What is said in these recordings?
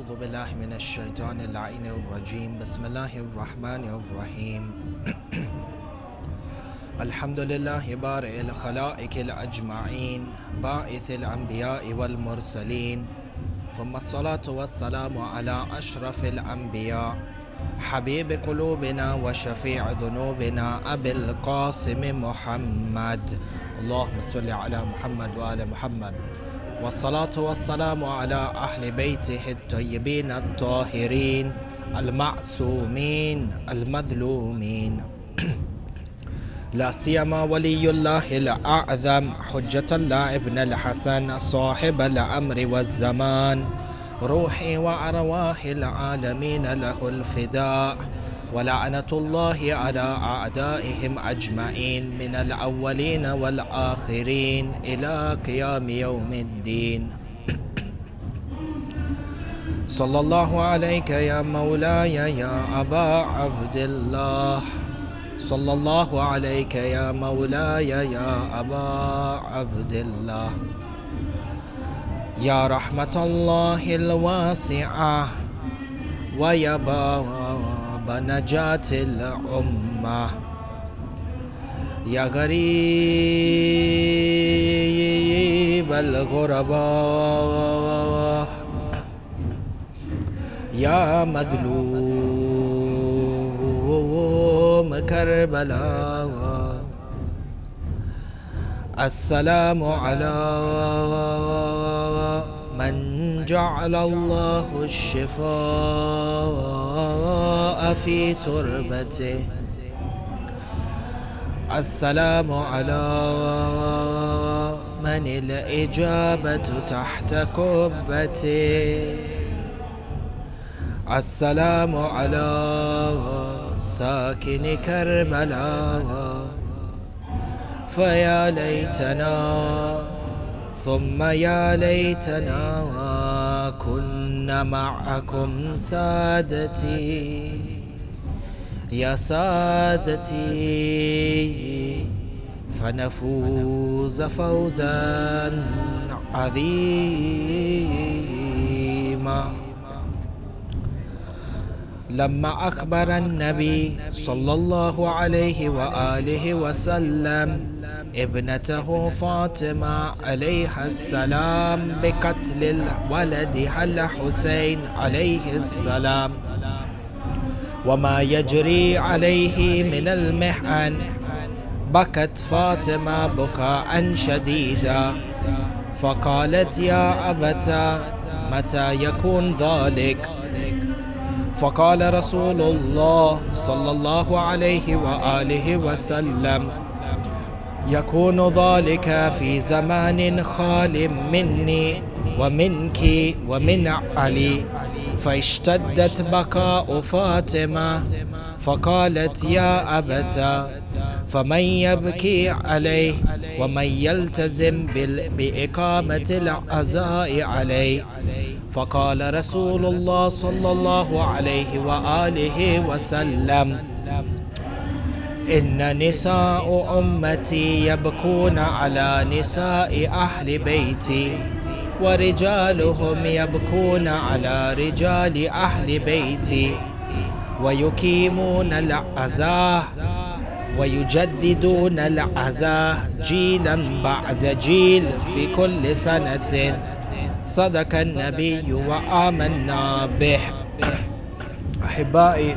أعوذ بالله من الشيطان اللعين الرجيم. بسم الله الرحمن الرحيم. الحمد لله بارئ الخلائق الأجمعين، باعث الأنبياء والمرسلين، ثم الصلاة والسلام على أشرف الأنبياء، حبيب قلوبنا وشفيع ذنوبنا أبي القاسم محمد. اللهم صل على محمد وآل محمد، والصلاة والسلام على أهل بيته الطيبين الطاهرين المعصومين المظلومين، لا سيما ولي الله الأعظم حجة الله ابن الحسن صاحب الأمر والزمان، روحي وأرواح العالمين له الفداء، ولعنة الله على أعدائهم أجمعين من الأولين والآخرين إلى قيام يوم الدين. صلى الله عليك يا مولاي يا أبا عبد الله، صلى الله عليك يا مولاي يا أبا عبد الله، يا رحمة الله الواسعة ويا باب نجاة الأمة، يا غريب الغرباء، يا مظلوم كربلاء، السلام على من جعل الله الشفاء في تربته، السلام على من الإجابة تحت قبته، السلام على ساكن كربلاء. فيا ليتنا ثم يا ليتنا كنا معكم سادتي يا سادتي، فنفوز فوزا عظيما. لما أخبر النبي صلى الله عليه وآله وسلم ابنته فاطمة عليها السلام بقتل ولدها الحسين عليه السلام وما يجري عليه من المحن، بكت فاطمة بكاء شديدا، فقالت يا أبتا متى يكون ذلك؟ فقال رسول الله صلى الله عليه وآله وسلم يكون ذلك في زمان خال مني ومنك ومن علي. فاشتدت بكاء فاطمة فقالت يا أبتا فمن يبكي عليه ومن يلتزم بإقامة العزاء عليه؟ فقال رسول الله صلى الله عليه وآله وسلم إن نساء أمتي يبكون على نساء أهل بيتي، ورجالهم يبكون على رجال أهل بيتي، ويقيمون العزاء ويجددون العزاء جيلا بعد جيل في كل سنة. صدق النبي وآمنا به. أحبائي,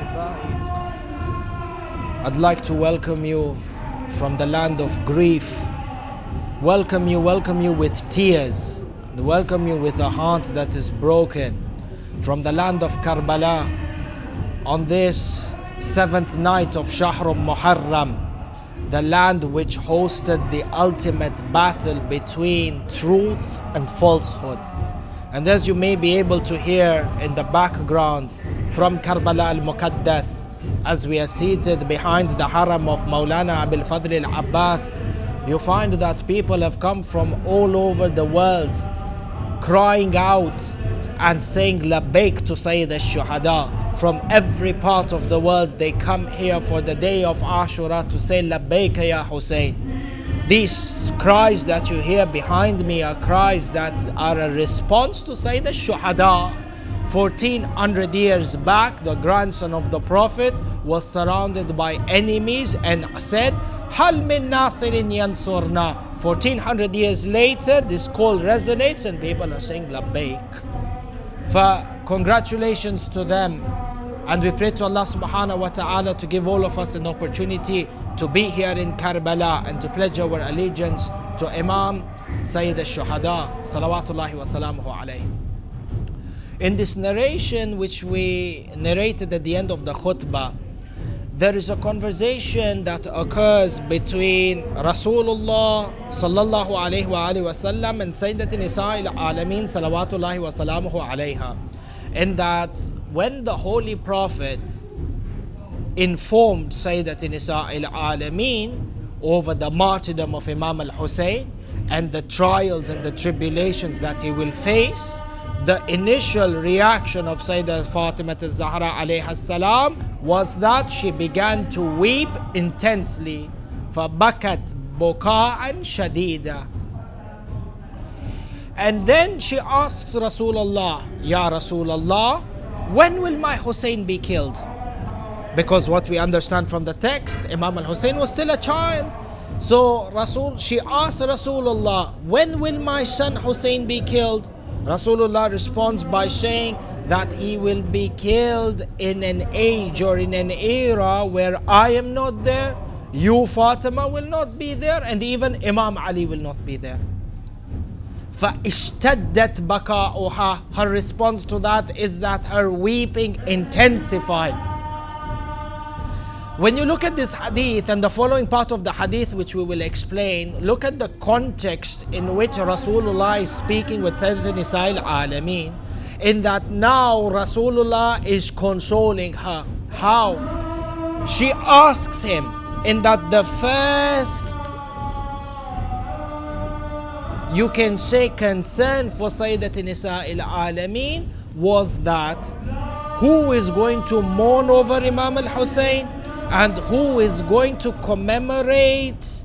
I'd like to welcome you from the land of grief. Welcome you with tears. Welcome you with a heart that is broken. From the land of Karbala, on this 7th night of Shahr Muharram, the land which hosted the ultimate battle between truth and falsehood. And as you may be able to hear in the background from Karbala al-Muqaddas, as we are seated behind the haram of Maulana Abil Fadl al-Abbas, you find that people have come from all over the world crying out and saying labbaik to Sayyid al-Shuhada. From every part of the world they come here for the day of Ashura to say labbaik ya Hussein. These cries that you hear behind me are cries that are a response to Sayyid al-Shuhada 1400 years back, the grandson of the Prophet was surrounded by enemies and said, Hal min nasirin yansurna. 1400 years later, this call resonates and people are saying labbaik. Congratulations to them. And we pray to Allah subhanahu wa ta'ala to give all of us an opportunity to be here in Karbala and to pledge our allegiance to Imam Sayyid al-Shuhada, salawatullahi wa salamuhu alayhi. In this narration which we narrated at the end of the khutbah, there is a conversation that occurs between Rasulullah sallallahu alayhi wa sallam and Sayyidat Nisa al-Alameen salawatullahi wa salamuhu alayha. In that when the Holy Prophet informed Sayyidat Nisa al-Alameen over the martyrdom of Imam Husein and the trials and the tribulations that he will face, the initial reaction of Sayyidah Fatima al-Zahra alayha salam was that she began to weep intensely. فَبَكَتْ بُكَاءً شَدِيدًا. And then she asks Rasulullah, Ya Rasulullah, when will my Hussein be killed? Because what we understand from the text, Imam al-Hussein was still a child. So she asked Rasulullah, when will my son Hussein be killed? Rasulullah responds by saying that he will be killed in an age or in an era where I am not there, you Fatima will not be there, and even Imam Ali will not be there. فَاشْتَدَّتْ بَكَاؤُهَا. Her response to that is that her weeping intensified. When you look at this hadith and the following part of the hadith which we will explain, look at the context in which Rasulullah is speaking with Sayyidat Nisa al-Alameen, in that now Rasulullah is consoling her. How? She asks him in that the first, you can say, concern for Sayyidat Nisa al-Alameen was that who is going to mourn over Imam al-Husayn and who is going to commemorate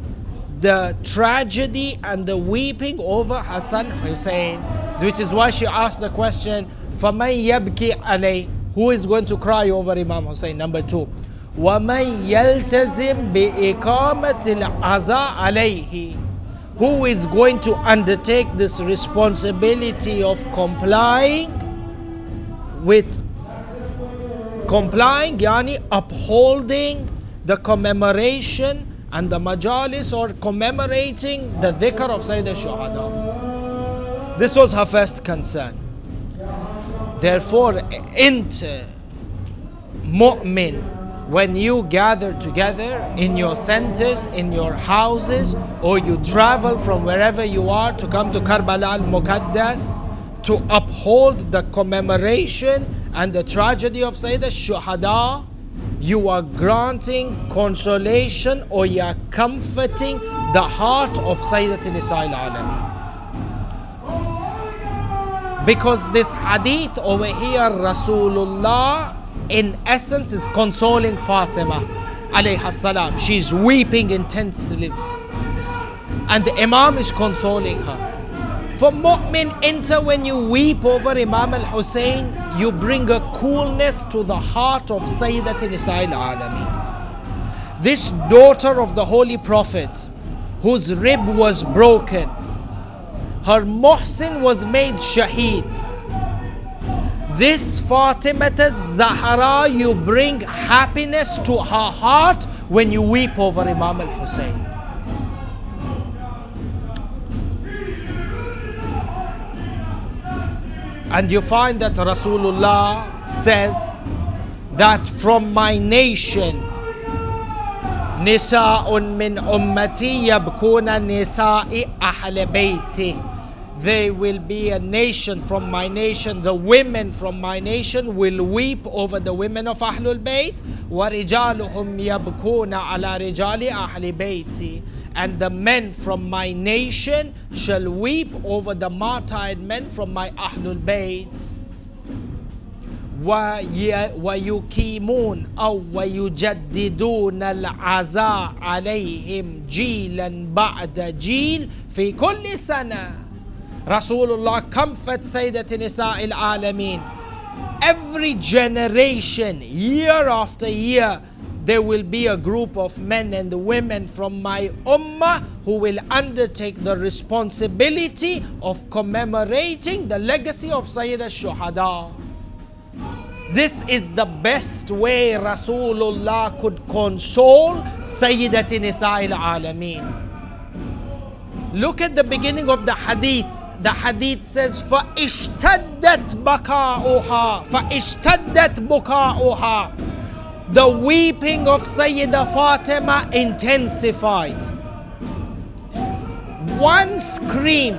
the tragedy and the weeping over her son Hussein, which is why she asked the question, فَمَنْ يَبْكِي عَلَيْهِ, who is going to cry over Imam Hussein? Number two, وَمَنْ يَلْتَزِمْ بِإِقَامَةِ الْعَزَاءِ عَلَيْهِ, who is going to undertake this responsibility of complying, yani upholding the commemoration and the majalis, or commemorating the dhikr of Sayyid al-Shuhada. This was her first concern. Therefore, mu'min, when you gather together in your centers, in your houses, or you travel from wherever you are to come to Karbala al-Muqaddas to uphold the commemoration and the tragedy of Sayyid al-Shuhada, you are granting consolation, or you are comforting the heart of Sayyidat Nisa al-Alameen. Because this hadith over here, Rasulullah in essence is consoling Fatima alayha salam. She's weeping intensely and the Imam is consoling her. For mu'min, enter when you weep over Imam al-Husayn, you bring a coolness to the heart of Sayyidat Nisa al-Alameen. This daughter of the Holy Prophet, whose rib was broken, her muhsin was made shaheed. This Fatima al-Zahra, you bring happiness to her heart when you weep over Imam al-Husayn. And you find that Rasulullah says that from my nation, Nisa'un min ummati yabkuna nisa'i ahl bayti. There will be a nation from my nation, the women from my nation will weep over the women of Ahlul Bayt. وَرِجَالُهُمْ يَبْكُونَ عَلَى رِجَالِ أَهْلِ بَيْتِ. And the men from my nation shall weep over the martyred men from my Ahlul Bayt. وَيُكِيمُونَ أَوْ وَيُجَدِّدُونَ الْعَزَاءَ عَلَيْهِمْ جِيلًا بَعْدَ جِيلٍ فِي كُلِّ سَنَةٍ. Rasulullah comforts Sayyidat Nisa al-Alameen every generation, year after year, there will be a group of men and women from my ummah who will undertake the responsibility of commemorating the legacy of Sayyid al-Shuhada. This is the best way Rasulullah could console Sayyidati Nisa'il Alameen. Look at the beginning of the hadith. The hadith says, فَإِشْتَدَّتْ بَكَاؤُهَا فَإِشْتَدَّتْ بُكَاؤُهَا. The weeping of Sayyida Fatima intensified. One scream,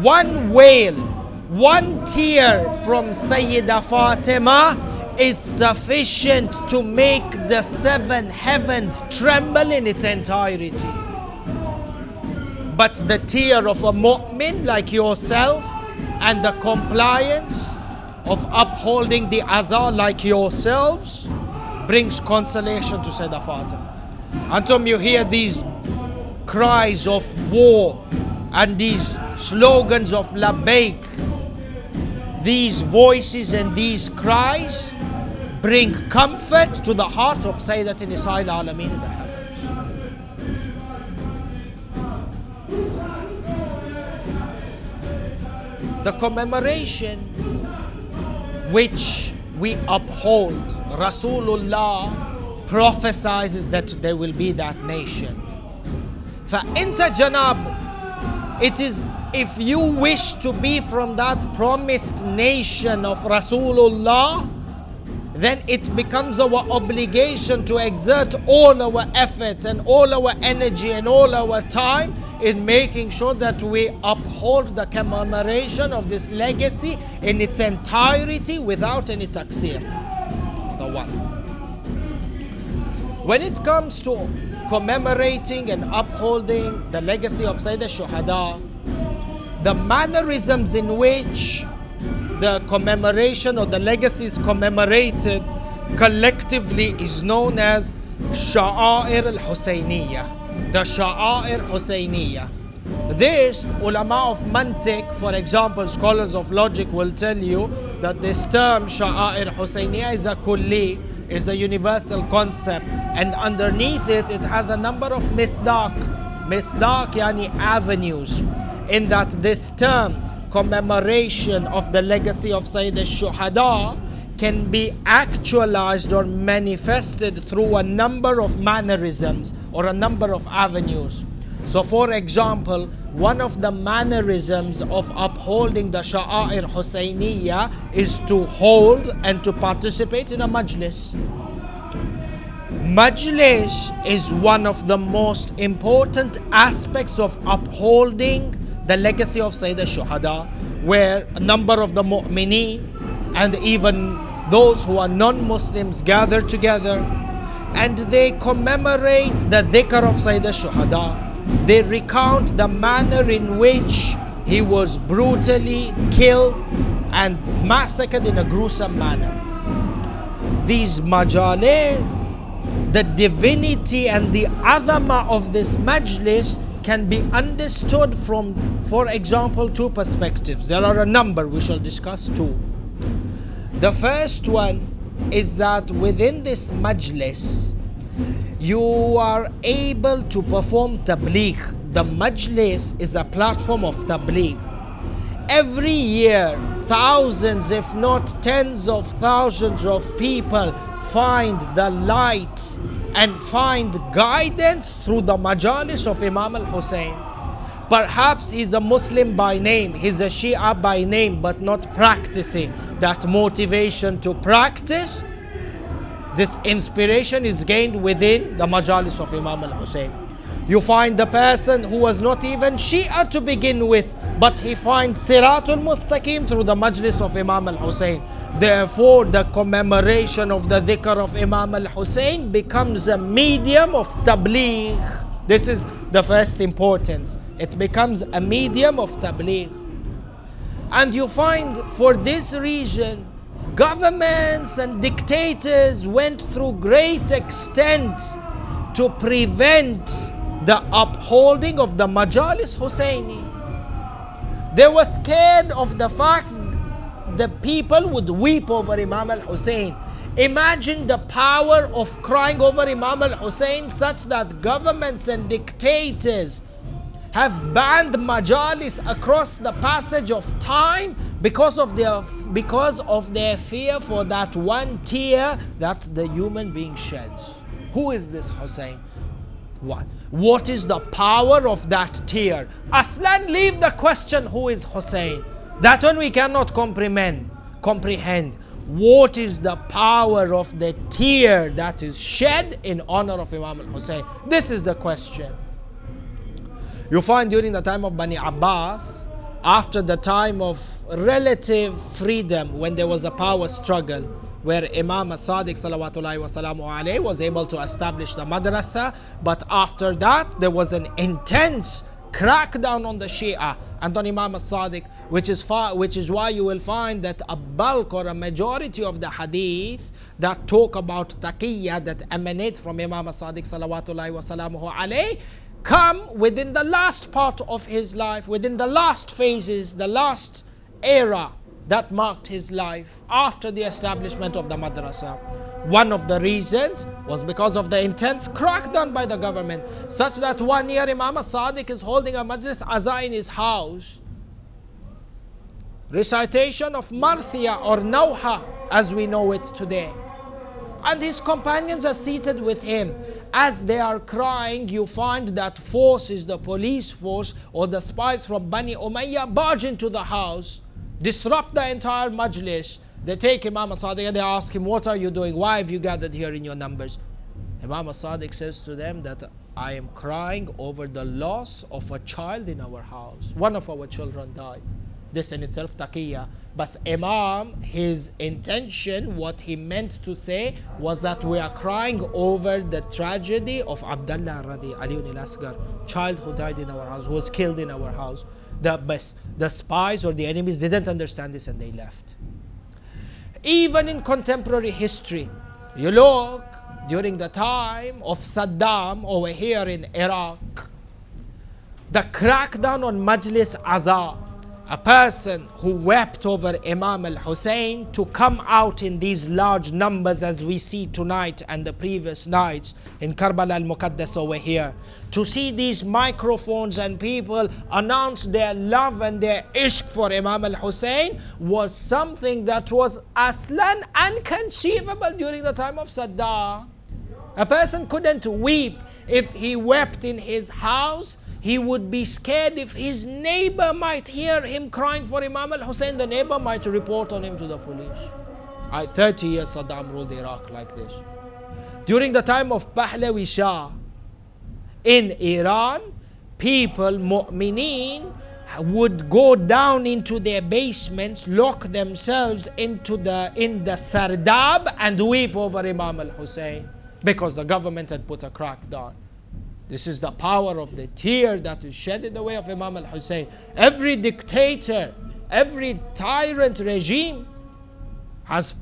one wail, one tear from Sayyida Fatima is sufficient to make the seven heavens tremble in its entirety. But the tear of a mu'min like yourself and the compliance of upholding the azan like yourselves brings consolation to Sayyida Fatima. Until you hear these cries of war and these slogans of labbaik, these voices and these cries bring comfort to the heart of Sayyidati Nisa'il Alameen in the heavens. The commemoration which we uphold, Rasulullah prophesies that there will be that nation. فَإِنْتَ janab, it is if you wish to be from that promised nation of Rasulullah, then it becomes our obligation to exert all our effort and all our energy and all our time in making sure that we uphold the commemoration of this legacy in its entirety without any taksir. The one. When it comes to commemorating and upholding the legacy of Sayyid al-Shuhada, the mannerisms in which the commemoration or the legacy is commemorated collectively is known as Sha'air al-Husayniyya. The Sha'air Husayniyya. This, ulama of mantiq, for example, scholars of logic will tell you that this term Sha'air Husayniyya is a kulli, is a universal concept, and underneath it, it has a number of misdaq. Misdaq yani avenues, in that this term commemoration of the legacy of Sayyid al-Shuhada can be actualized or manifested through a number of mannerisms or a number of avenues. So for example, one of the mannerisms of upholding the Sha'air Husayniyya is to hold and to participate in a majlis. Majlis is one of the most important aspects of upholding the legacy of Sayyid al-Shuhada, where a number of the mu'mineen and even those who are non-Muslims gather together and they commemorate the dhikr of Sayyid al-Shuhada. They recount the manner in which he was brutally killed and massacred in a gruesome manner. These majalis, the divinity and the azama of this majlis can be understood from, for example, two perspectives. There are a number, we shall discuss two. The first one is that within this majlis, you are able to perform tabligh. The majlis is a platform of tabligh. Every year, thousands, if not tens of thousands of people find the light and find guidance through the majalis of Imam Husein. Perhaps he's a Muslim by name, he's a Shia by name, but not practicing. That motivation to practice, this inspiration is gained within the majalis of Imam Husein. You find the person who was not even Shia to begin with, but he finds Siratul Mustaqim through the majlis of Imam Husein. Therefore, the commemoration of the dhikr of Imam Husein becomes a medium of tabligh. This is the first importance. It becomes a medium of tabligh. And you find for this reason, governments and dictators went through great extent to prevent the upholding of the majalis Husseini. They were scared of the fact the people would weep over Imam al-Hussein. Imagine the power of crying over Imam al-Hussein, such that governments and dictators have banned majalis across the passage of time because of their fear for that one tear that the human being sheds. Who is this Hussein? What is the power of that tear? Aslan, leave the question who is Hussein. That one we cannot comprehend. What is the power of the tear that is shed in honor of Imam al-Hussein? This is the question. You find during the time of Bani Abbas, after the time of relative freedom, when there was a power struggle, where Imam Sadiq salawatullahi wasalamu alayhi was able to establish the madrasa, but after that there was an intense crackdown on the Shia and on Imam Sadiq, which is why you will find that a bulk or a majority of the hadith that talk about taqiyya that emanate from Imam Sadiq salawatullahi wasalamu alayhi come within the last part of his life, within the last phases, the last era that marked his life after the establishment of the madrasa. One of the reasons was because of the intense crackdown by the government, such that one year Imam Sadiq is holding a majlis aza in his house, recitation of Marthia or Nawha as we know it today, and his companions are seated with him. As they are crying, you find that forces, the police force or the spies from Bani Umayyah, barge into the house, disrupt the entire majlis. They take Imam Sadiq and they ask him, what are you doing? Why have you gathered here in your numbers? Imam Sadiq says to them that I am crying over the loss of a child in our house. One of our children died. This in itself taqiyya. But Imam, his intention, what he meant to say was that we are crying over the tragedy of Abdullah Radi Aliun al-Asgar, child who died in our house, who was killed in our house. The spies or the enemies didn't understand this and they left. Even in contemporary history, you look during the time of Saddam over here in Iraq, the crackdown on Majlis Aza, a person who wept over Imam al-Hussein to come out in these large numbers as we see tonight and the previous nights in Karbala al-Muqaddas over here, to see these microphones and people announce their love and their ishq for Imam al-Hussein was something that was aslan unconceivable during the time of Saddam. A person couldn't weep. If he wept in his house, he would be scared if his neighbor might hear him crying for Imam al-Hussein. The neighbor might report on him to the police. 30 years Saddam ruled Iraq like this. During the time of Pahlavi Shah in Iran, people, mu'mineen, would go down into their basements, lock themselves in the Sardab and weep over Imam al-Hussein because the government had put a crackdown. This is the power of the tear that is shed in the way of Imam al-Hussein. Every dictator, every tyrant regime has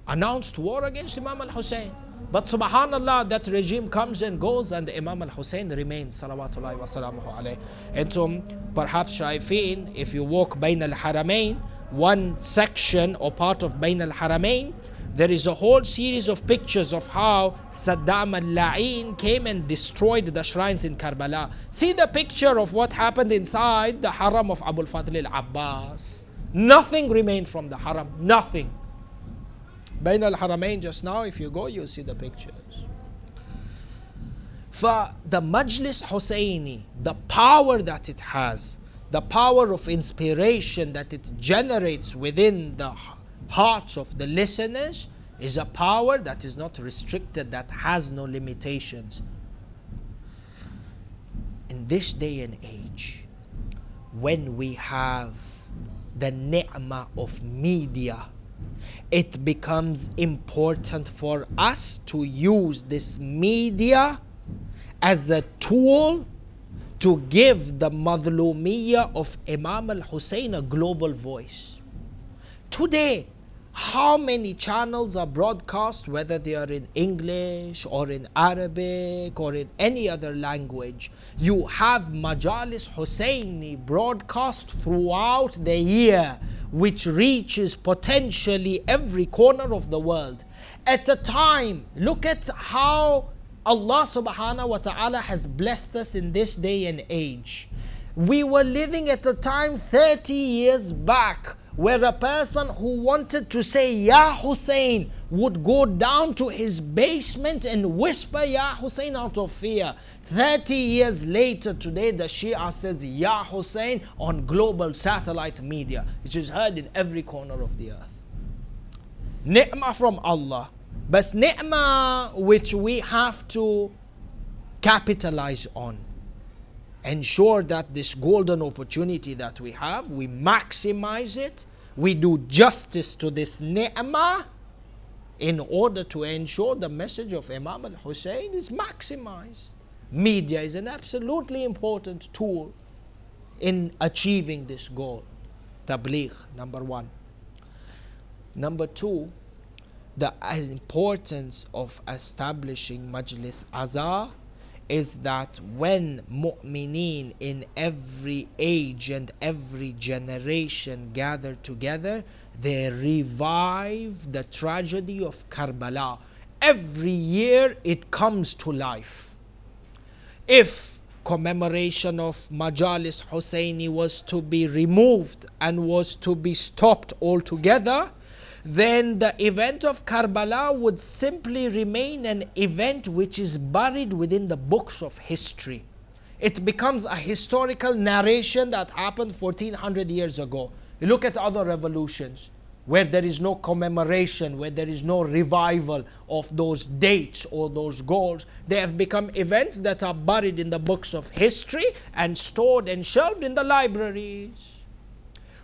announced war against Imam al-Hussein. But subhanallah, that regime comes and goes and Imam al-Hussein remains, salawatullahi wa salamuhu alayhi. Entum perhaps shaifeen, if you walk Bain al-Haramain, one section or part of Bain al-Haramain, there is a whole series of pictures of how Saddam al-La'in came and destroyed the shrines in Karbala. See the picture of what happened inside the haram of Abu al-Fadl al-Abbas. Nothing remained from the haram, nothing. Bain al-Haramain just now, if you go, you'll see the pictures. For the Majlis Husseini, the power that it has, the power of inspiration that it generates within the hearts of the listeners is a power that is not restricted, that has no limitations. In this day and age, when we have the ni'mah of media, it becomes important for us to use this media as a tool to give the madhlumiyya of Imam al-Hussein a global voice. Today, How many channels are broadcast, whether they are in English or in Arabic or in any other language? You have Majalis Husseini broadcast throughout the year, which reaches potentially every corner of the world. At a time, look at how Allah subhanahu wa ta'ala has blessed us in this day and age. We were living at a time 30 years back where a person who wanted to say Ya Hussein would go down to his basement and whisper Ya Hussein out of fear. 30 years later today, the Shia says Ya Hussein on global satellite media, which is heard in every corner of the earth. Ni'mah from Allah, but ni'mah which we have to capitalize on. Ensure that this golden opportunity that we have, we maximize it, we do justice to this ni'mah in order to ensure the message of Imam al-Husayn is maximized. Media is an absolutely important tool in achieving this goal. Tabligh, number one. Number two, the importance of establishing Majlis Aza is that when mu'mineen in every age and every generation gather together, they revive the tragedy of Karbala. Every year it comes to life. If commemoration of Majalis Husseini was to be removed and was to be stopped altogether, then the event of Karbala would simply remain an event which is buried within the books of history. It becomes a historical narration that happened 1400 years ago. You look at other revolutions where there is no commemoration, where there is no revival of those dates or those goals. They have become events that are buried in the books of history and stored and shelved in the libraries.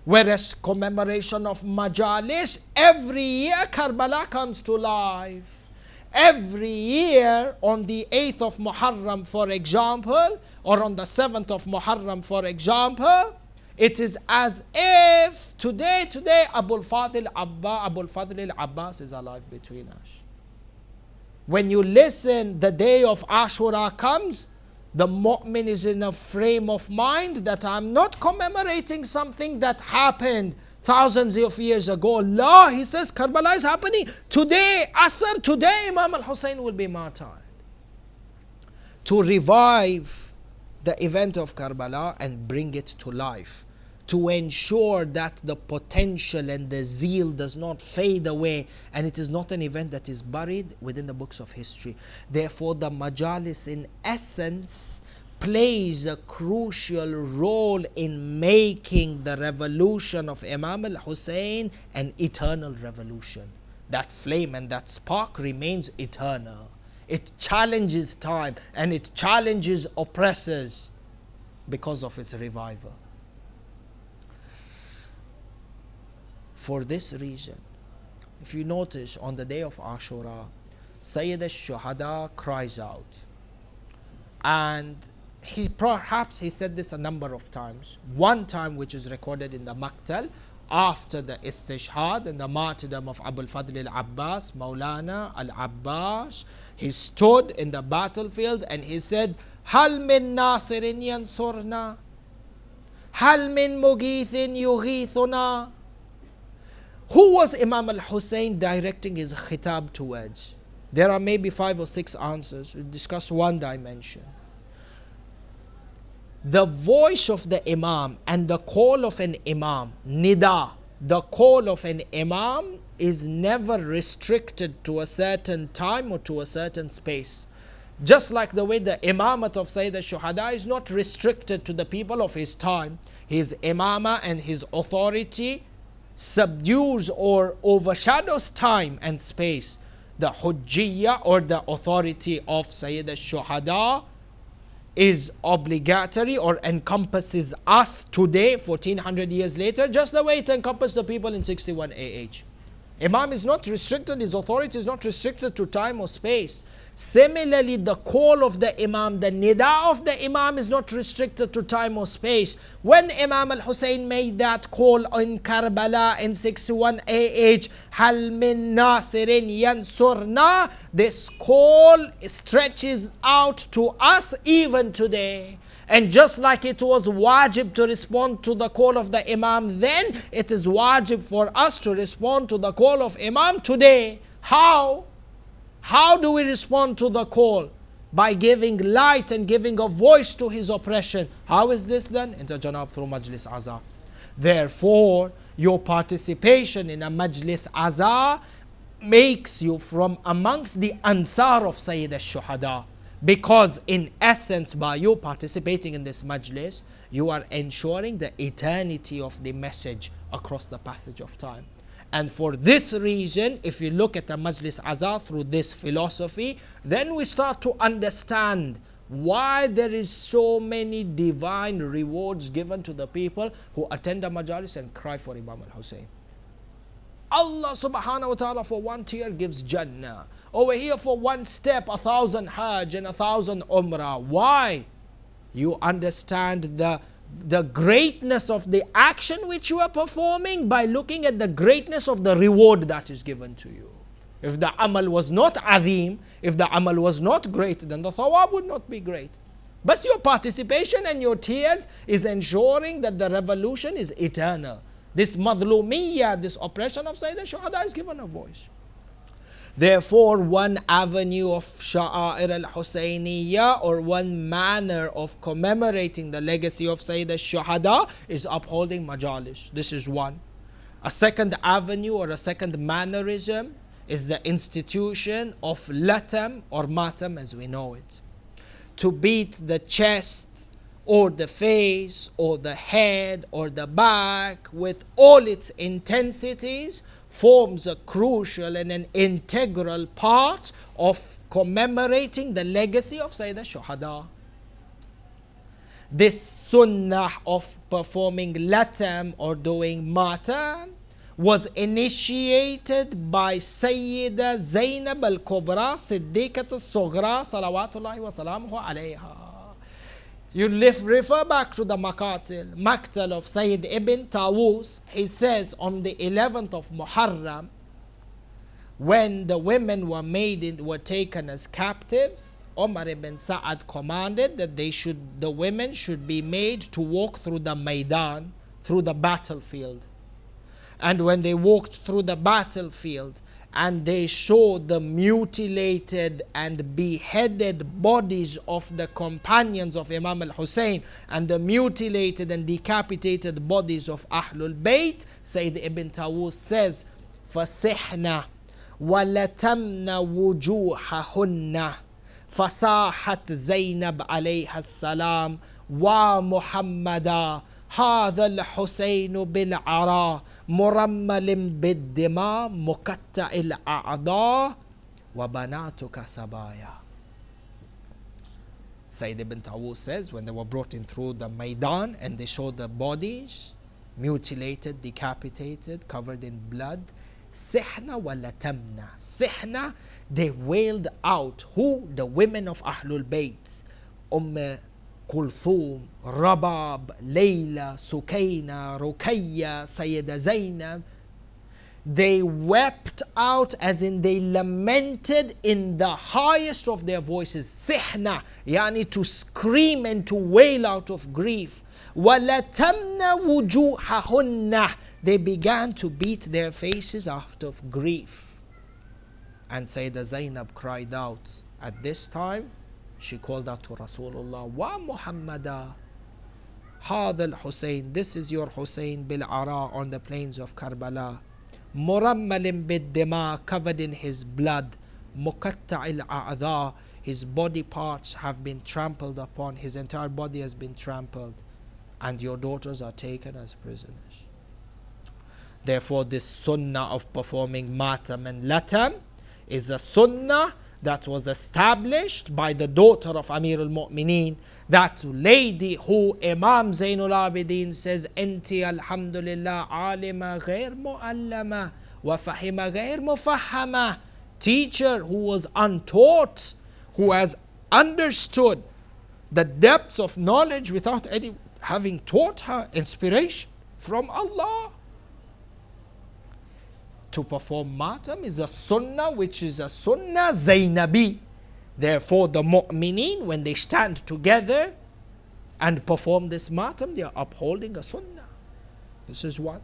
Whereas commemoration of Majalis, every year Karbala comes to life. Every year on the 8th of Muharram, for example, or on the 7th of Muharram, for example, it is as if today Abul Fadl al-Abbas is alive between us. When you listen, the day of Ashura comes, the mu'min is in a frame of mind that I'm not commemorating something that happened thousands of years ago. Allah, he says, Karbala is happening today, Asr, today Imam al-Husayn will be martyred. To revive the event of Karbala and bring it to life, to ensure that the potential and the zeal does not fade away, and it is not an event that is buried within the books of history. Therefore, the Majalis in essence plays a crucial role in making the revolution of Imam al-Husayn an eternal revolution. That flame and that spark remains eternal. It challenges time and it challenges oppressors because of its revival. For this reason, if you notice on the day of Ashura, Sayyid al-Shuhada cries out. And perhaps he said this a number of times. One time which is recorded in the Maqtal, after the istishhad and the martyrdom of Abul Fadl al-Abbas, Maulana al-Abbas, he stood in the battlefield and he said, Hal min nasirin yansurna? Hal min mughithin yughithuna? Who was Imam al-Husayn directing his khitab towards? There are maybe 5 or 6 answers. We'll discuss one dimension. The voice of the Imam and the call of an Imam, nida, the call of an Imam is never restricted to a certain time or to a certain space. Just like the way the Imamat of Sayyid al-Shuhada is not restricted to the people of his time. His Imama and his authority subdues or overshadows time and space. The Hujjiyya or the authority of Sayyid al-Shuhada is obligatory or encompasses us today, 1400 years later, just the way it encompassed the people in 61 AH. Imam is not restricted, his authority is not restricted to time or space. Similarly, the call of the Imam, the nida of the Imam is not restricted to time or space. When Imam Hussein made that call in Karbala in 61 AH, Hal min nasirin yansurna, this call stretches out to us even today. And just like it was wajib to respond to the call of the Imam then, it is wajib for us to respond to the call of Imam today. How? How do we respond to the call? By giving light and giving a voice to his oppression. How is this done? Janab through Majlis Aza. Therefore, your participation in a Majlis Aza makes you from amongst the Ansar of Sayyid al-Shuhada. Because in essence, by you participating in this Majlis, you are ensuring the eternity of the message across the passage of time. And for this reason, if you look at the Majlis Aza through this philosophy, then we start to understand why there is so many divine rewards given to the people who attend the Majalis and cry for Imam al-Hussein. Allah subhanahu wa ta'ala for one tear gives Jannah. Over here for one step, 1,000 Hajj and 1,000 Umrah. Why? You understand the greatness of the action which you are performing by looking at the greatness of the reward that is given to you. If the amal was not azim, if the amal was not great, then the thawab would not be great. But your participation and your tears is ensuring that the revolution is eternal. This madlumiyya, this oppression of Sayyid al-Shuhada is given a voice. Therefore, one avenue of Sha'air al-Husayniyya, or one manner of commemorating the legacy of Sayyid al-Shuhada, is upholding majalis. This is one. A second avenue or a second mannerism is the institution of latam or matam as we know it. To beat the chest or the face or the head or the back with all its intensities forms a crucial and an integral part of commemorating the legacy of Sayyid al-Shuhada. This sunnah of performing latam or doing matam was initiated by Sayyida Zainab al-Kubra Siddiqat al-Sughra salawatullahi wa salamuhu alayha. You refer back to the Maqtal of Sayyid ibn Tawus. He says on the 11th of Muharram, when the women were taken as captives, Umar ibn Sa'ad commanded that the women should be made to walk through the Maidan, through the battlefield. And when they walked through the battlefield and they showed the mutilated and beheaded bodies of the companions of Imam al-Hussein and the mutilated and decapitated bodies of Ahlul Bayt, Sayyid ibn Tawus says, فَسِحْنَا وَلَتَمْنَ وُجُوحَهُنَّ فَصَاحَتْ زَيْنَبْ عَلَيْهَا السَّلَامُ وَمُحَمَّدًا هذا الحسين بالعراء مرمل بالدماء مقطع الأعضاء وبناتك سبايا. Sayyid ibn Tawus says, when they were brought in through the Maidan and they showed the bodies mutilated, decapitated, covered in blood, sihna wa latamna. Sihna, they wailed out. Who? The women of Ahlul Bayt. Kulthum, Rabab, Layla, Sukaina, Ruqayya, Sayyida Zainab. They wept out, as in they lamented in the highest of their voices. Sihna, yani to scream and to wail out of grief. وَلَتَمْنَ وُجُوحَهُنَّ. They began to beat their faces out of grief. And Sayyida Zainab cried out. At this time, she called out to Rasulullah, Wa Muhammada, Hadha al-Hussein, this is your Hussein bil-Ara on the plains of Karbala. Murammalin bid-dima, covered in his blood. Muqatta' al-A'dha, his body parts have been trampled upon, his entire body has been trampled. And your daughters are taken as prisoners. Therefore, this sunnah of performing matam and latam is a sunnah that was established by the daughter of Amir al-Mu'mineen, that lady who Imam Zainul Abidin says, Enti alhamdulillah alima ghair mu'allama وَفَحِمَ غَيْرْ مُفَحَّمَةٍ. Teacher who was untaught, who has understood the depths of knowledge without any having taught her. Inspiration from Allah. To perform matam is a sunnah, which is a sunnah Zainabi. Therefore the mu'mineen, when they stand together and perform this matam, they are upholding a sunnah. This is one.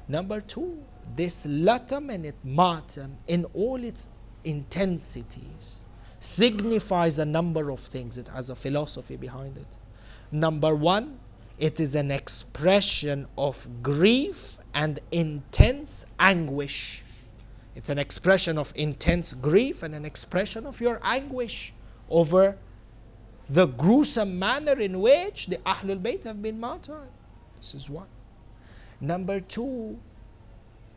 Number two, this latam and matam in all its intensities signifies a number of things. It has a philosophy behind it. Number one, it is an expression of grief and intense anguish. It's an expression of intense grief and an expression of your anguish over the gruesome manner in which the Ahlul Bayt have been martyred. This is one. Number two,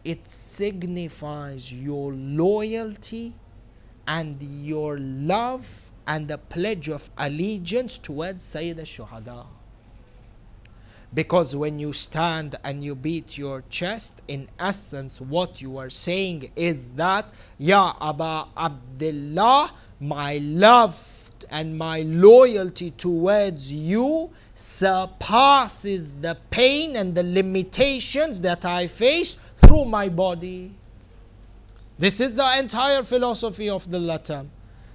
it signifies your loyalty and your love and the pledge of allegiance towards Sayyid al-Shuhada. Because when you stand and you beat your chest, in essence what you are saying is that, Ya Aba Abdullah, my love and my loyalty towards you surpasses the pain and the limitations that I face through my body. This is the entire philosophy of the latam.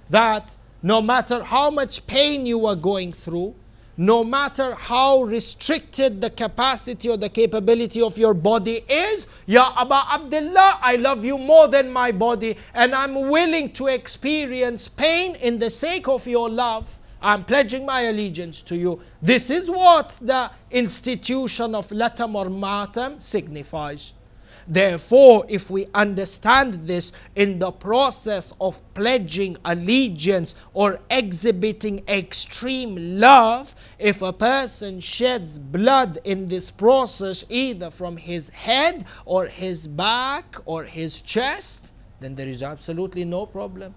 That no matter how much pain you are going through, no matter how restricted the capacity or the capability of your body is, Ya Aba Abdullah, I love you more than my body, and I'm willing to experience pain in the sake of your love. I'm pledging my allegiance to you. This is what the institution of latam or matam signifies. Therefore, if we understand this in the process of pledging allegiance or exhibiting extreme love, if a person sheds blood in this process, either from his head or his back or his chest, then there is absolutely no problem.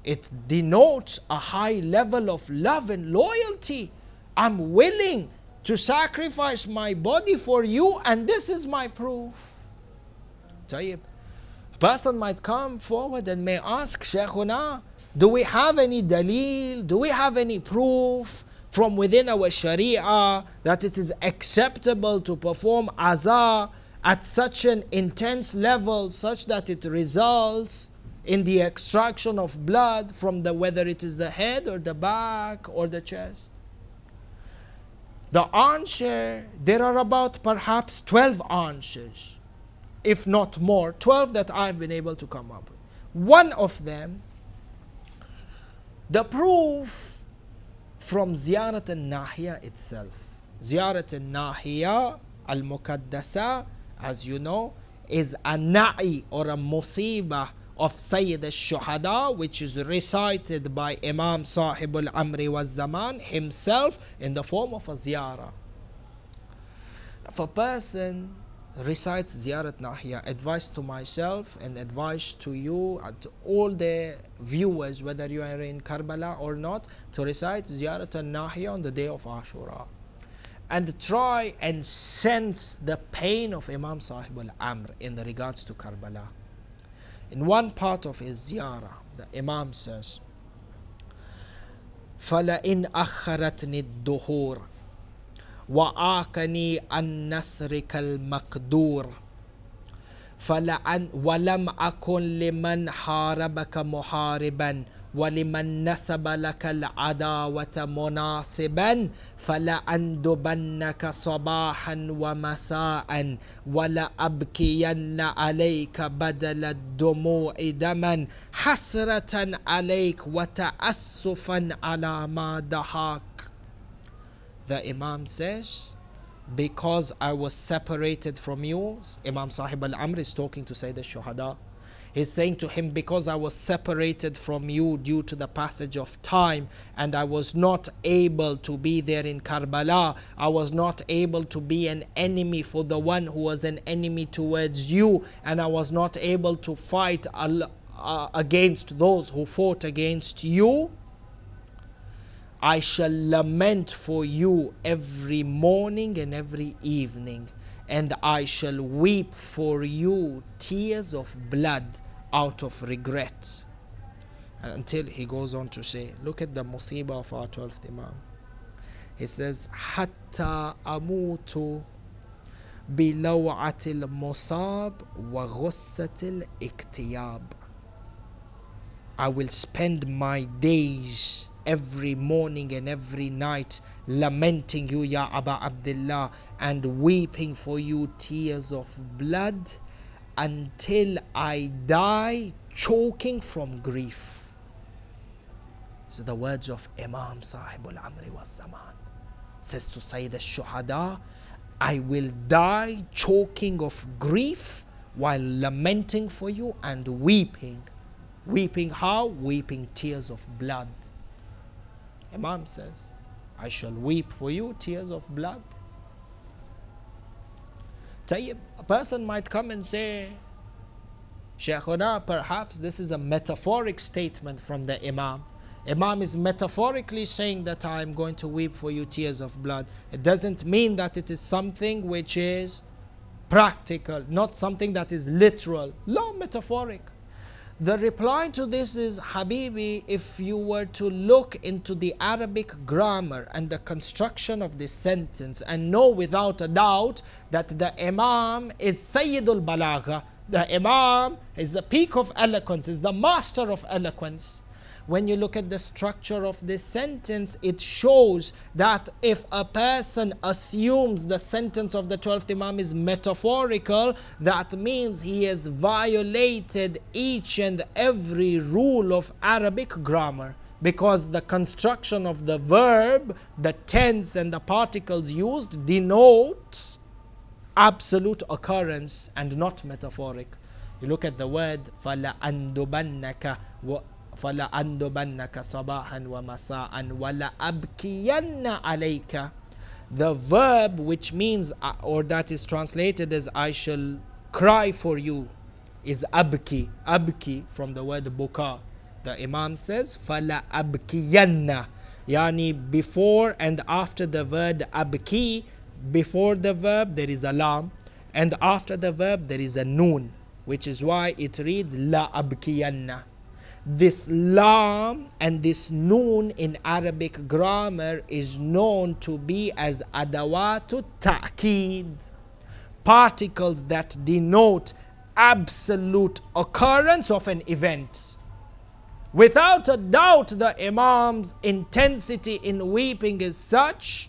It denotes a high level of love and loyalty. I'm willing to sacrifice my body for you, and this is my proof. A person might come forward and may ask, Shaykhuna, do we have any dalil, do we have any proof from within our sharia that it is acceptable to perform aza at such an intense level such that it results in the extraction of blood from whether it is the head or the back or the chest? The answer, there are about perhaps 12 answers, if not more, 12 that I've been able to come up with. One of them, the proof from Ziyarat al-Nahiya itself. Ziyarat al-Nahiya al-Mukaddasa, as you know, is a na'i or a musibah of Sayyid al-Shuhada, which is recited by Imam Sahib al-Amri wa Zaman himself in the form of a ziyarah. If a person recites Ziyarat Nahiya, advice to myself and advice to you and to all the viewers, whether you are in Karbala or not, to recite Ziyarat al-Nahiya on the day of Ashura and try and sense the pain of Imam Sahib al-Amr in regards to Karbala. In one part of his ziyarah, the Imam says, فَلَئِنْ أَخَّرَتْنِي الدُّهُورِ وَآكَنِي أَنْ نَصْرِكَ الْمَقْدُورِ وَلَمْ أَكُنْ لِمَنْ حَارَبَكَ مُحَارِبًا وَلِمَنْ نَسَبَ لَكَ الْعَدَاوَةَ مُنَاصِبًا فَلَأَنْدُبَنَّكَ صَبَاحًا وَمَسَاءً وَلَأَبْكِيَنَّ عَلَيْكَ بَدَلَ الدُّمُوعِ دَمًا حَسْرَةً عَلَيْكَ وَتَأَسُّفًا عَلَى مَا دَهَاكَ. The Imam says, because I was separated from you, Imam Sahib al-Amr is talking to Sayyid al-Shuhada. He's saying to him, because I was separated from you due to the passage of time and I was not able to be there in Karbala, I was not able to be an enemy for the one who was an enemy towards you, and I was not able to fight against those who fought against you. I shall lament for you every morning and every evening, and I shall weep for you tears of blood out of regret. Until he goes on to say, look at the musibah of our 12th Imam. He says, حتى أموت بلوعة المصاب وغصة الاكتياب. I will spend my days every morning and every night lamenting you, Ya Aba Abdullah, and weeping for you tears of blood until I die choking from grief. So the words of Imam Sahibul Amri was Zaman. Says to Sayyid al-Shuhada, I will die choking of grief while lamenting for you and weeping. Weeping how? Weeping tears of blood. Imam says, I shall weep for you tears of blood. A person might come and say, Shaykhuna, perhaps this is a metaphoric statement from the Imam. Imam is metaphorically saying that I am going to weep for you tears of blood. It doesn't mean that it is something which is practical, not something that is literal, no, metaphoric. The reply to this is, Habibi, if you were to look into the Arabic grammar and the construction of this sentence and know without a doubt that the Imam is Sayyidul Balagha, the Imam is the peak of eloquence, is the master of eloquence. When you look at the structure of this sentence, it shows that if a person assumes the sentence of the 12th Imam is metaphorical, that means he has violated each and every rule of Arabic grammar. Because the construction of the verb, the tense and the particles used denote absolute occurrence and not metaphoric. You look at the word فَلَأَنْدُبَنَّكَ فَلَأَنْدُبَنَّكَ صَبَاحًا وَمَسَاءً وَلَأَبْكِيَنَّ عَلَيْكَ. The verb which means, or that is translated as I shall cry for you, is abki. Abki from the word buka. The Imam says فَلَأَبْكِيَنَّ, yani before and after the word abki, before the verb there is a lam, and after the verb there is a noon, which is why it reads la abkiyanna. This lam and this noon in Arabic grammar is known to be as adawatu ta'keed, particles that denote absolute occurrence of an event. Without a doubt, the Imam's intensity in weeping is such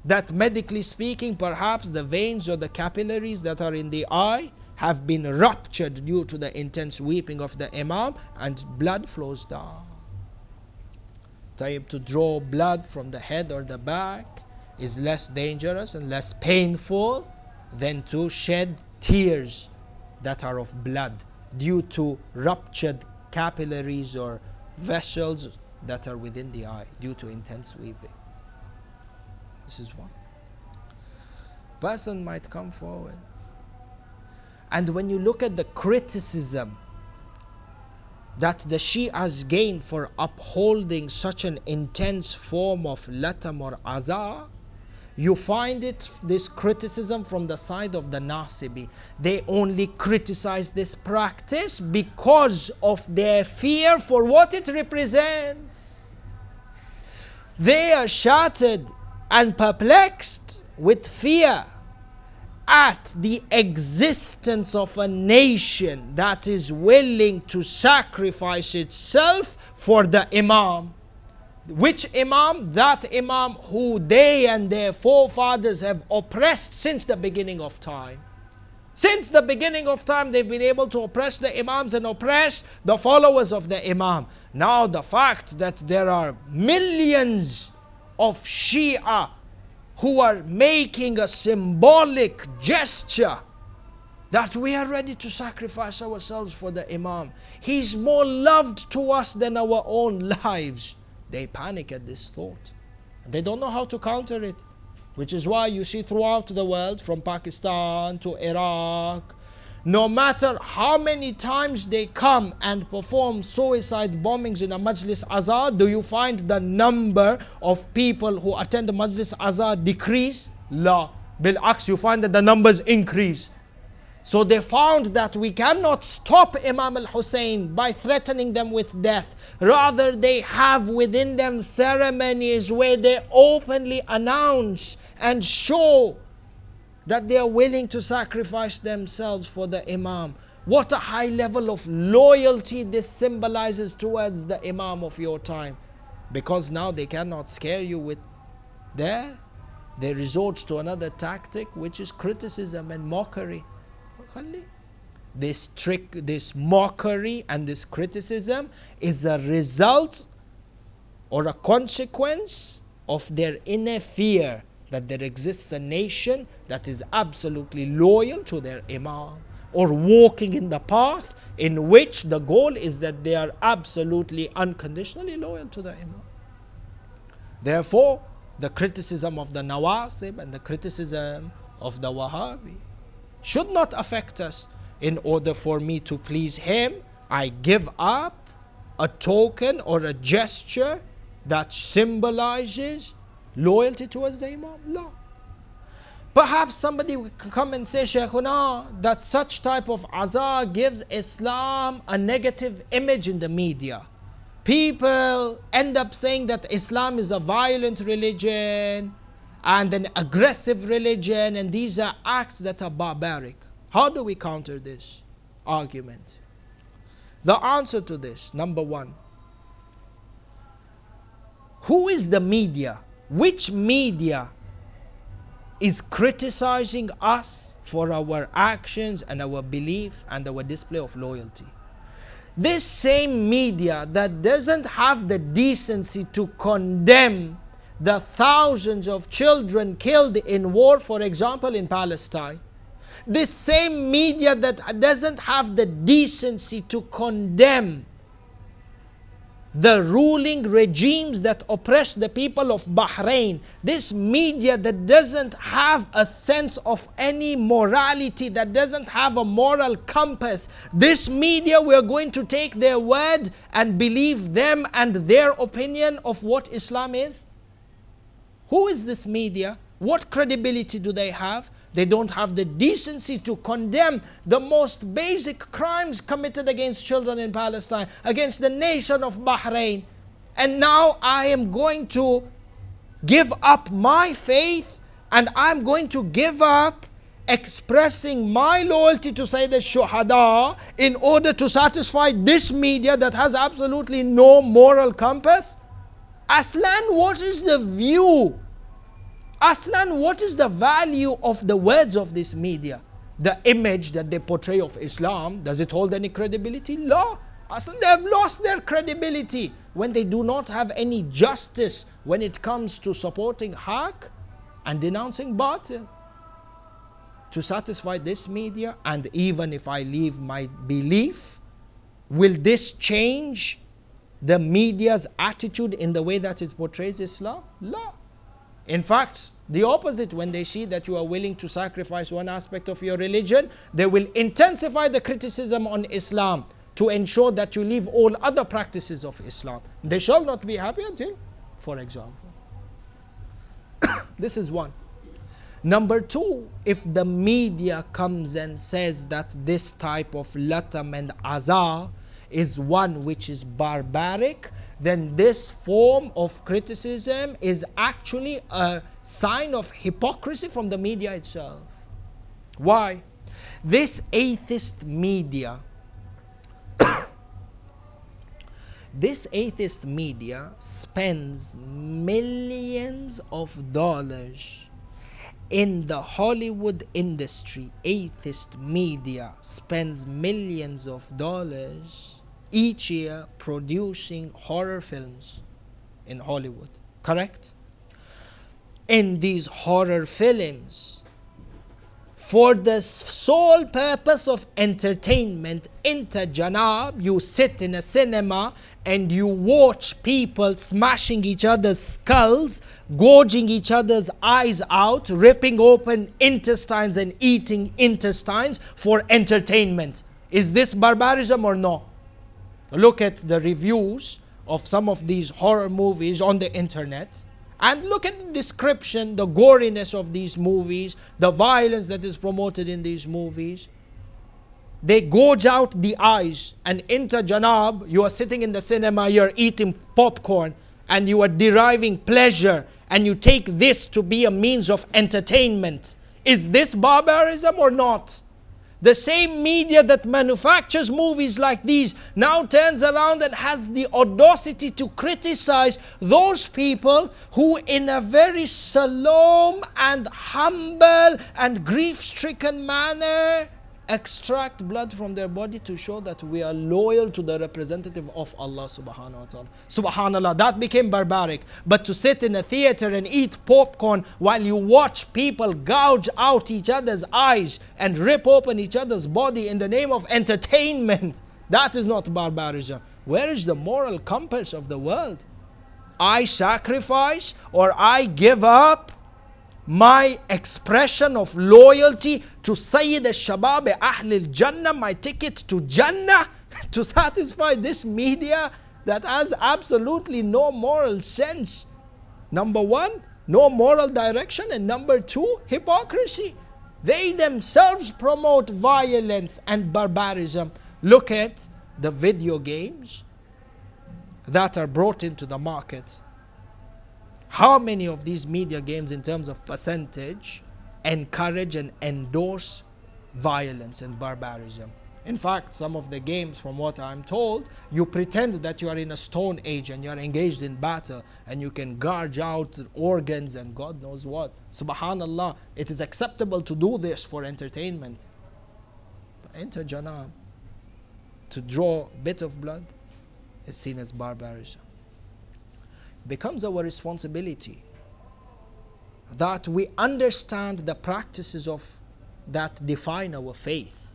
that, medically speaking, perhaps the veins or the capillaries that are in the eye have been ruptured due to the intense weeping of the Imam, and blood flows down. To draw blood from the head or the back is less dangerous and less painful than to shed tears that are of blood due to ruptured capillaries or vessels that are within the eye due to intense weeping. This is one. Person might come forward, and when you look at the criticism that the Shi'as gain for upholding such an intense form of latam or aza, you find this criticism from the side of the Nasibi. They only criticize this practice because of their fear for what it represents. They are shattered and perplexed with fear at the existence of a nation that is willing to sacrifice itself for the Imam. Which Imam? That Imam who they and their forefathers have oppressed since the beginning of time. Since the beginning of time, they've been able to oppress the Imams and oppress the followers of the Imam. Now the fact that there are millions of Shia who are making a symbolic gesture that we are ready to sacrifice ourselves for the Imam. He's more loved to us than our own lives. They panic at this thought. They don't know how to counter it. Which is why you see throughout the world, from Pakistan to Iraq, no matter how many times they come and perform suicide bombings in a Majlis Azhar, do you find the number of people who attend the Majlis Azhar decrease? La. Bil-aks, you find that the numbers increase. So they found that we cannot stop Imam al-Hussein by threatening them with death. Rather, they have within them ceremonies where they openly announce and show that they are willing to sacrifice themselves for the Imam. What a high level of loyalty this symbolizes towards the Imam of your time. Because now they cannot scare you with death. They resort to another tactic, which is criticism and mockery. This trick, this mockery and this criticism is a result or a consequence of their inner fear that there exists a nation that is absolutely loyal to their Imam, or walking in the path in which the goal is that they are absolutely unconditionally loyal to the Imam. Therefore, the criticism of the Nawasib and the criticism of the Wahhabi should not affect us. In order for me to please him, I give up a token or a gesture that symbolizes loyalty towards the Imam. No. Perhaps somebody can come and say, Shaykhuna, that such type of aza gives Islam a negative image in the media. People end up saying that Islam is a violent religion and an aggressive religion, and these are acts that are barbaric. How do we counter this argument? The answer to this, number one, who is the media? Which media is criticizing us for our actions and our belief and our display of loyalty? This same media that doesn't have the decency to condemn the thousands of children killed in war, for example, in Palestine. This same media that doesn't have the decency to condemn the ruling regimes that oppress the people of Bahrain. This media that doesn't have a sense of any morality, that doesn't have a moral compass. This media, we are going to take their word and believe them and their opinion of what Islam is? Who is this media? What credibility do they have? They don't have the decency to condemn the most basic crimes committed against children in Palestine, against the nation of Bahrain. And now I am going to give up my faith, and I'm going to give up expressing my loyalty to Sayyid al-Shuhada in order to satisfy this media that has absolutely no moral compass. Aslan, what is the view? Aslan, what is the value of the words of this media? The image that they portray of Islam, does it hold any credibility? No. Aslan, they have lost their credibility when they do not have any justice when it comes to supporting haq and denouncing batil. To satisfy this media, and even if I leave my belief, will this change the media's attitude in the way that it portrays Islam? No. In fact, the opposite. When they see that you are willing to sacrifice one aspect of your religion, they will intensify the criticism on Islam to ensure that you leave all other practices of Islam. They shall not be happy until, for example. This is one. Number two, if the media comes and says that this type of latam and aza is one which is barbaric, then this form of criticism is actually a sign of hypocrisy from the media itself. Why? This atheist media, this atheist media spends millions of dollars in the Hollywood industry. Atheist media spends millions of dollars each year producing horror films in Hollywood. Correct? In these horror films, for the sole purpose of entertainment, janab, you sit in a cinema and you watch people smashing each other's skulls, gouging each other's eyes out, ripping open intestines and eating intestines for entertainment. Is this barbarism or no? Look at the reviews of some of these horror movies on the internet, And look at the description, the goriness of these movies, the violence that is promoted in these movies. They gouge out the eyes, and into Janab, you are sitting in the cinema, you're eating popcorn, and you are deriving pleasure, and you take this to be a means of entertainment. Is this barbarism or not? The same media that manufactures movies like these now turns around and has the audacity to criticize those people who, in a very solemn and humble and grief-stricken manner, extract blood from their body to show that we are loyal to the representative of Allah subhanahu wa ta'ala. Subhanallah, that became barbaric. But to sit in a theater and eat popcorn while you watch people gouge out each other's eyes and rip open each other's body in the name of entertainment, that is not barbarism. Where is the moral compass of the world? I sacrifice or I give up my expression of loyalty to Sayyid al-Shabab Ahl al-Jannah, my ticket to Jannah, to satisfy this media that has absolutely no moral sense. Number one, no moral direction, and number two, hypocrisy. They themselves promote violence and barbarism. Look at the video games that are brought into the market. How many of these media games, in terms of percentage, encourage and endorse violence and barbarism? In fact, some of the games, from what I'm told, you pretend that you are in a stone age and you are engaged in battle, and you can gouge out organs and God knows what. Subhanallah, it is acceptable to do this for entertainment. But enter Janab, to draw a bit of blood, is seen as barbarism. Becomes our responsibility that we understand the practices of that define our faith.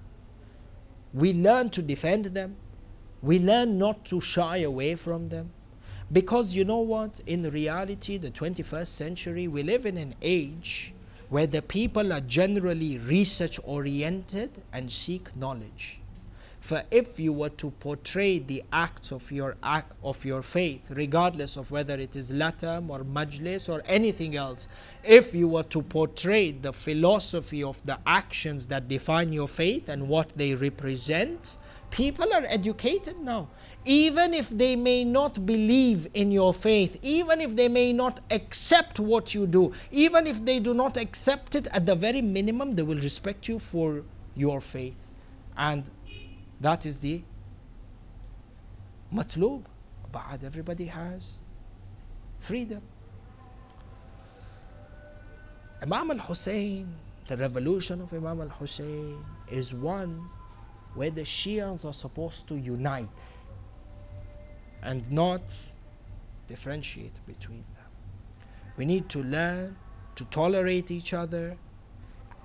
We learn to defend them. We learn not to shy away from them. Because you know what? In reality, the 21st century, we live in an age where the people are generally research oriented and seek knowledge. For if you were to portray the acts of your faith, regardless of whether it is latam or majlis or anything else, if you were to portray the philosophy of the actions that define your faith and what they represent, people are educated now. Even if they may not believe in your faith, even if they may not accept what you do, even if they do not accept it, at the very minimum, they will respect you for your faith. And that is the matloob. But everybody has freedom. Imam al-Husein, the revolution of Imam al-Husein, is one where the Shias are supposed to unite and not differentiate between them. We need to learn to tolerate each other.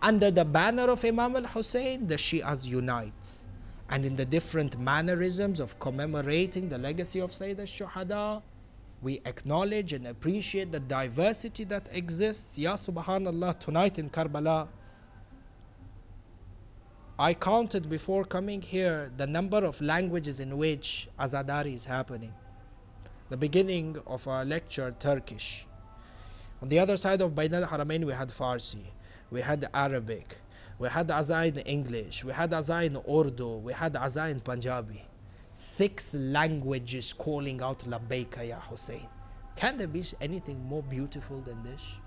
Under the banner of Imam al-Husein, the Shias unite. And in the different mannerisms of commemorating the legacy of Sayyid al-Shuhada, we acknowledge and appreciate the diversity that exists. Ya subhanallah, tonight in Karbala, I counted before coming here the number of languages in which Azadari is happening. The beginning of our lecture, Turkish. On the other side of Bain al-Haramain, we had Farsi, we had Arabic, we had Azai in English, we had Azai in Urdu, we had Azai in Punjabi. 6 languages calling out Labbaika Ya Hussein. Can there be anything more beautiful than this?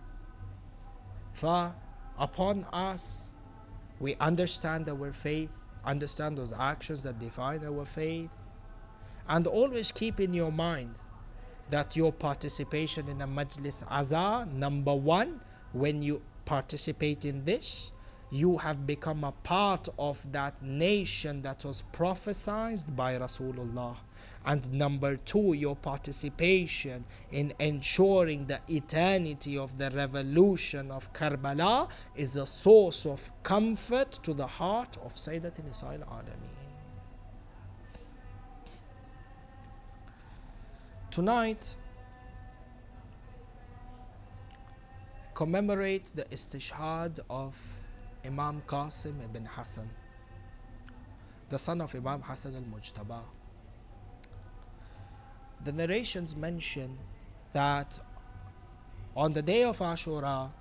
For upon us, we understand our faith, understand those actions that define our faith, and always keep in your mind that your participation in a majlis azar, number one, when you participate in this, you have become a part of that nation that was prophesied by Rasulullah. And number two, your participation in ensuring the eternity of the revolution of Karbala is a source of comfort to the heart of Sayyidat Nisa al-Alameen. Tonight, commemorate the istishhad of Imam Qasim ibn Hassan, the son of Imam Hassan al-Mujtaba. The narrations mention that On the day of Ashura,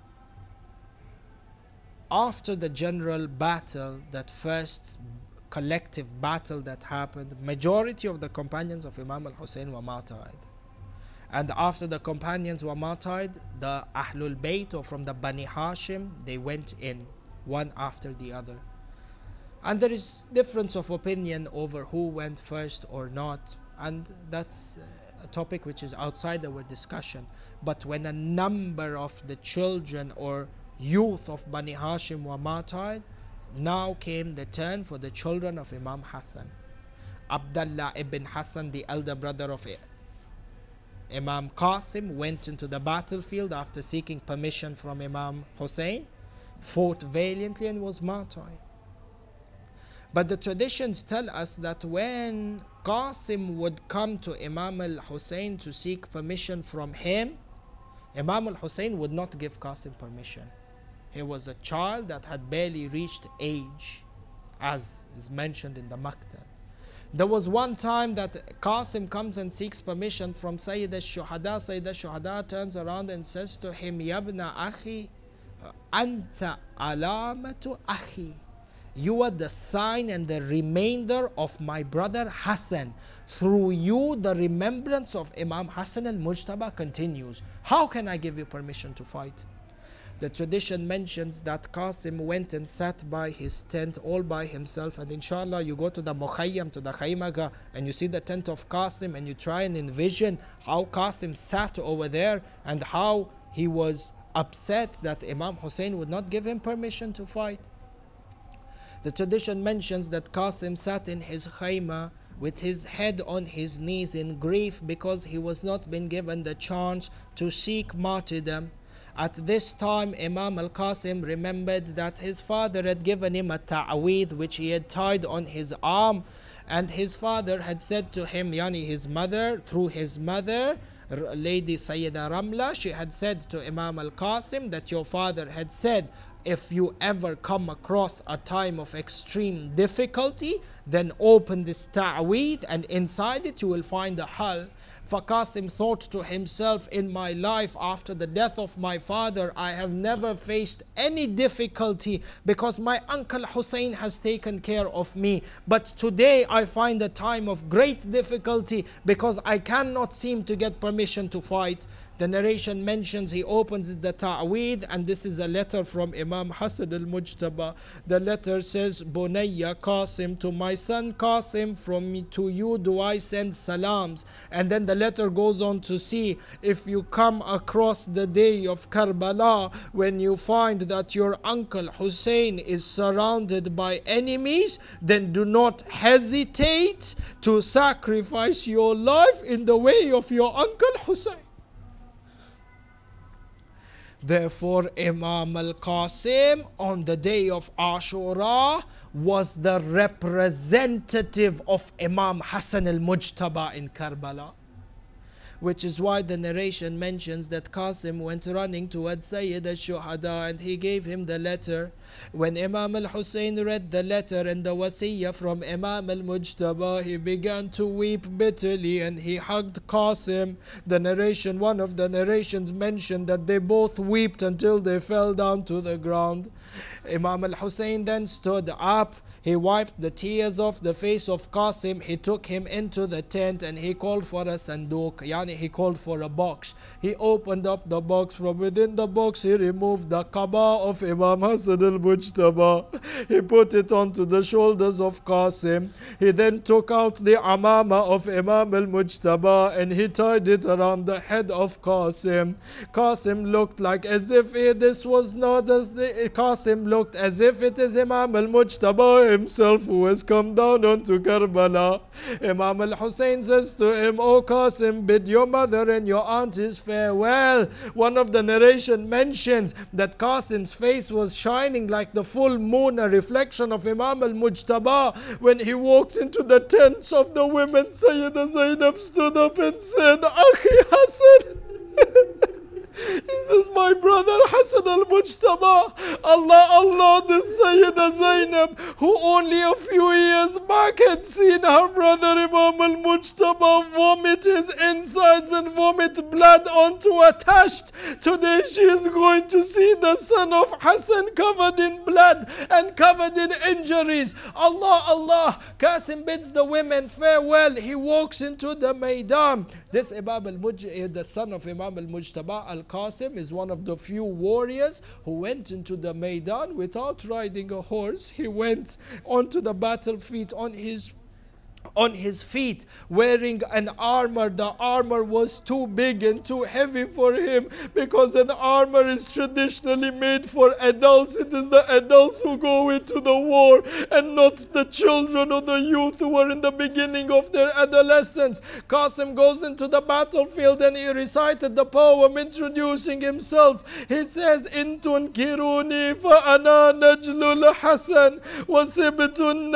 after the general battle, that first collective battle that happened, majority of the companions of Imam Husein were martyred. And after the companions were martyred, the Ahlul Bayt, or from the Bani Hashim, they went in, one after the other. And there is difference of opinion over who went first or not, and that's a topic which is outside our discussion. But when a number of the children or youth of Bani Hashim were martyred, now came the turn for the children of Imam Hassan. Abdullah ibn Hassan, the elder brother of Imam Qasim, went into the battlefield after seeking permission from Imam Husein, fought valiantly and was martyred. But the traditions tell us that when Qasim would come to Imam al-Husayn to seek permission from him, Imam al-Husayn would not give Qasim permission. He was a child that had barely reached age, as is mentioned in the Maktal. There was one time that Qasim comes and seeks permission from Sayyid al-Shuhada. Sayyid al-Shuhada turns around and says to him, Yabna akhi, anta alamatu akhi. You are the sign and the remainder of my brother Hassan. Through you, the remembrance of Imam Hassan al-Mujtaba continues. How can I give you permission to fight? The tradition mentions that Qasim went and sat by his tent all by himself, and inshallah you go to the Mukhayyam, to the Khaymaga, and you see the tent of Qasim, and you try and envision how Qasim sat over there and how he was upset that Imam Husayn would not give him permission to fight. The tradition mentions that Qasim sat in his khayma with his head on his knees in grief because he was not been given the chance to seek martyrdom. At this time, Imam al-Qasim remembered that his father had given him a ta'weed which he had tied on his arm, and his father had said to him, yani his mother, through his mother, Lady Sayyida Ramla, she had said to Imam al-Qasim that your father had said, if you ever come across a time of extreme difficulty, then open this ta'weed and inside it you will find a hull. For Qasim thought to himself, in my life after the death of my father, I have never faced any difficulty because my uncle Hussein has taken care of me. But today I find a time of great difficulty because I cannot seem to get permission to fight. The narration mentions he opens the ta'weed, and this is a letter from Imam Hassan al-Mujtaba. The letter says, Bunayya Qasim, to my son Qasim, from me to you do I send salams. And then the letter goes on to see, if you come across the day of Karbala, when you find that your uncle Hussein is surrounded by enemies, then do not hesitate to sacrifice your life in the way of your uncle Hussein. Therefore, Imam al-Qasim on the day of Ashura was the representative of Imam Hassan al-Mujtaba in Karbala. Which is why the narration mentions that Qasim went running towards Sayyid al-Shuhada and he gave him the letter. When Imam al-Husayn read the letter and the wasiyah from Imam al-Mujtaba, he began to weep bitterly and he hugged Qasim. The narration, one of the narrations mentioned that they both wept until they fell down to the ground. Imam al-Husayn then stood up. He wiped the tears off the face of Qasim. He took him into the tent and he called for a sanduk, yani he called for a box. He opened up the box. From within the box he removed the Kaaba of Imam Hassan al-Mujtaba. He put it onto the shoulders of Qasim. He then took out the amama of Imam al-Mujtaba and he tied it around the head of Qasim. Qasim looked like as if this was not as Qasim looked as if it is Imam al-Mujtaba himself who has come down onto Karbala. Imam al-Husayn says to him, O Qasim, bid your mother and your aunties farewell. One of the narration mentions that Qasim's face was shining like the full moon, a reflection of Imam al-Mujtaba. When he walked into the tents of the women, Sayyida Zainab stood up and said, Akhi Hassan, He says, my brother Hassan al-Mujtaba, Allah, this Sayyida Zainab, who only a few years back had seen her brother Imam al-Mujtaba vomit his insides and vomit blood onto a tasht. Today she is going to see the son of Hassan covered in blood and covered in injuries. Allah, Qasim bids the women farewell. He walks into the Maidan. This the son of Imam al-Mujtaba al-Qasim is one of the few warriors who went into the Maidan without riding a horse. He went onto the battlefield on his feet, wearing an armor. The armor was too big and too heavy for him, because an armor is traditionally made for adults. It is the adults who go into the war and not the children or the youth who are in the beginning of their adolescence. Qasim goes into the battlefield and he recited the poem introducing himself. He says, In tunkiruni fa ana najlul hasan wasibtun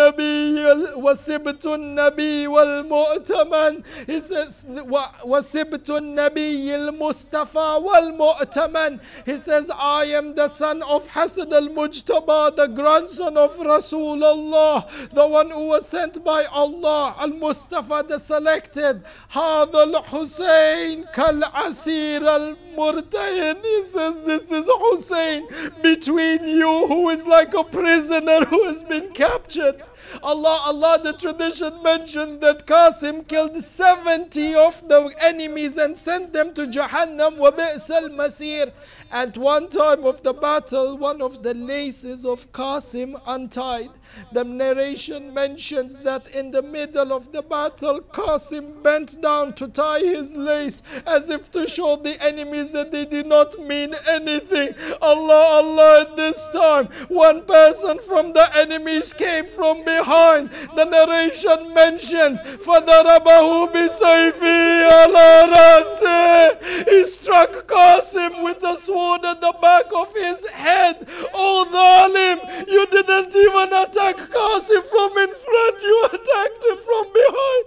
النبي والمؤتمن. He says, وَسِبْتُ النَّبِيِّ الْمُصْطَفَى وَالْمُؤْتَمَنِ. He says, I am the son of Hassan al-Mujtaba, the grandson of Rasulullah, the one who was sent by Allah, al-Mustafa, the selected. هَذَا الْحُسَيْنِ كَالْعَسِيرَ الْمُرْتَهِنِ. He says, this is Hussein between you, who is like a prisoner who has been captured. Allah, the tradition mentions that Qasim killed 70 of the enemies and sent them to Jahannam wa bi's al-masir. At one time of the battle, one of the laces of Qasim untied. The narration mentions that in the middle of the battle, Qasim bent down to tie his lace as if to show the enemies that they did not mean anything. Allah, at this time, one person from the enemies came from behind. The narration mentions, فَضَرَبَهُ بِسَيْفِهِ عَلَى رَأْسِهِ. He struck Qasim with a sword at the back of his head. Oh, Zalim, you didn't even attack Qasim from in front, you attacked him from behind.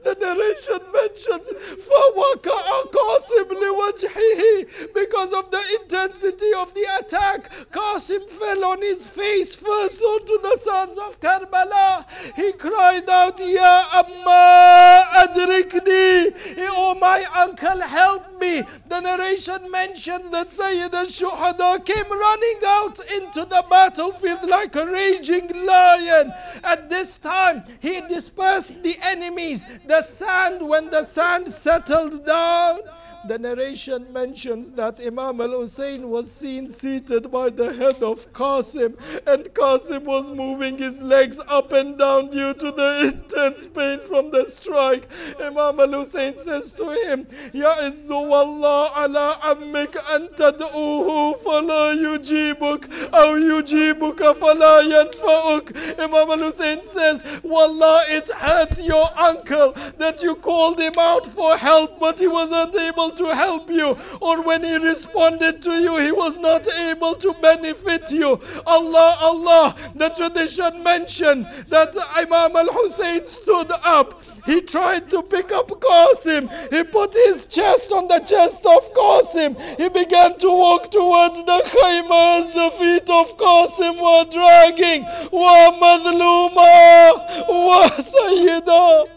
The narration mentions فَوَقَعَ قَاسِمْ لِوَجْهِهِ. Because of the intensity of the attack, Qasim fell on his face first onto the sands of Karbala. He cried out, Ya Amma adrikni. Oh my uncle, help me. The narration mentions that Sayyid al-Shuhada came running out into the battlefield like a raging lion. At this time, he dispersed the enemies. When the sand settled down, the narration mentions that Imam Husein was seen seated by the head of Qasim, and Qasim was moving his legs up and down due to the intense pain from the strike. Imam Husein says to him, Ya izzu wallah ala ammik an tad'uhu fala yujibuk aw yujibuka fala yanfa'uk. Imam Husein says, Wallah, it hurts your uncle that you called him out for help, but he wasn't able to help you, or when he responded to you, he was not able to benefit you. Allah, the tradition mentions that Imam al-Husayn stood up. He tried to pick up Qasim. He put his chest on the chest of Qasim. He began to walk towards the khayma as the feet of Qasim were dragging. Wa madluma wa sayyida.